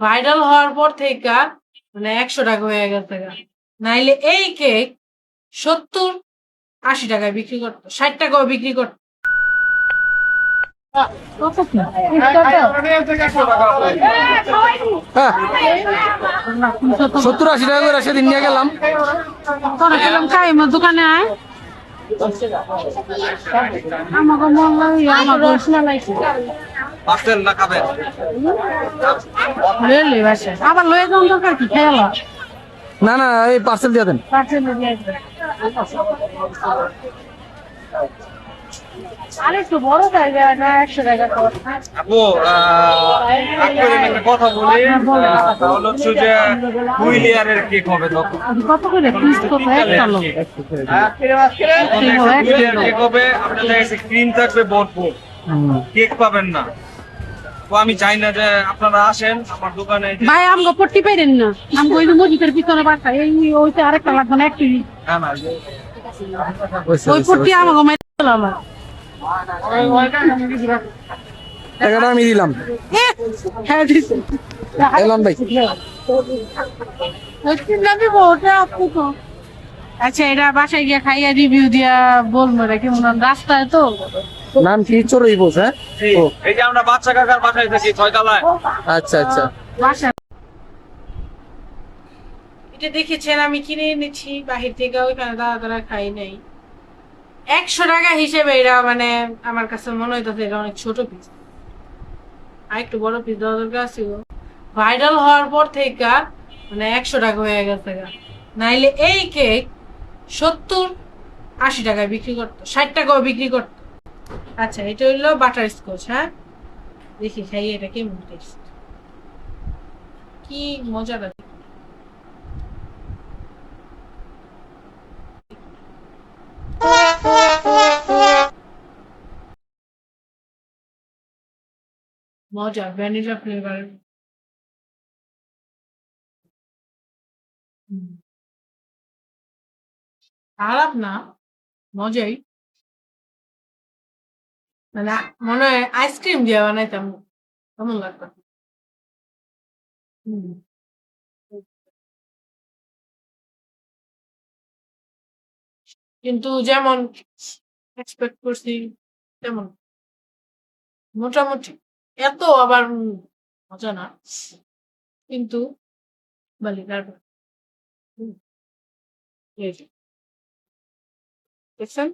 Viral হওয়ার পর থেকে মানে ১০০ টাকা হয়ে গেছে গা। নাইলে এই কেক ৭০-৮০ টাকায় বিক্রি করত, ৬০ টাকাও বিক্রি করত। কত কি? হ্যাঁ ৭০-৮০ টাকা করে সেদিন নিয়ে গেলাম। তোরা গেলাম কাইমের দোকানে আয়। আমাকে মন লাগে আমাকে রসনা লাগছে। পার্সেল না খাবেন? লইলে বাসে আবার লয়ে যাওয়ার দরকার কি খেয়ালা? না না, এই পার্সেল দিয়ে দেন। পার্সেল দিয়ে আরে একটু বড় জায়গা না ১০০ টাকা তো। আপু একটা কথা বলি, তাহলে হচ্ছে যে 2 লেয়ারের কেক হবে তখন। কত করে পিস কত একটা লোক? 2 লেয়ার কেক হবে, আপনাদের কাছে ক্রিম থাকবে ভরপুর, কেক পাবেন না। তো আমি চাই না যে আপনারা আসেন আমার দোকানে। ভাই আমগো পট্টি পাইরেন না, আমগো ওই যে মসজিদের পিছনে বাসা, এই ওইতে আরেকটা লাগবে না একটু। না না, ওই পট্টি আমাগো মাইরা আমার। টাকাটা আমি দিলাম। হ্যাঁ দিছে। এলাম ভাই। আচ্ছা এটা বাসায় গিয়ে খাইয়া রিভিউ দিয়া বলবো রে কেমন রাস্তায় তো। নাম কি? চড়ুই বোস? হ্যাঁ, এই যে আমরা বাচ্চা কাকার বাসায় থাকি 6 তলায়। আচ্ছা আচ্ছা। বাসা এটা দেখেছেন আমি কিনে এনেছি বাহির থেকে, ওইখানে দাদা দাদা খাই নাই। ১০০ টাকা হিসেবে এরা মানে আমার কাছে মনে হইতেছে এটা অনেক ছোট পিস, আর একটু বড় পিস দেওয়া দরকার ছিল। ভাইরাল হওয়ার পর থেকে মানে ১০০ টাকা হয়ে গেছে গা। নাইলে এই কেক ৭০-৮০ টাকায় বিক্রি করতো, ৬০ টাকাও বিক্রি করতো। আচ্ছা এটা হইলো বাটার স্কচ। হ্যাঁ দেখি খাই এটা কেমন টেস্ট, কি মজা লাগে। মজা, ভ্যানিলা ফ্লেভার। খারাপ না, মজাই। মানে মনে হয় আইসক্রিম দিয়ে বানাইতাম, কেমন লাগতো। হুম। কিন্তু যেমন এক্সপেক্ট করছি তেমন মোটামুটি, এত আবার মজা না, কিন্তু ভালো তারপর। হুম, এই যে দেখছেন?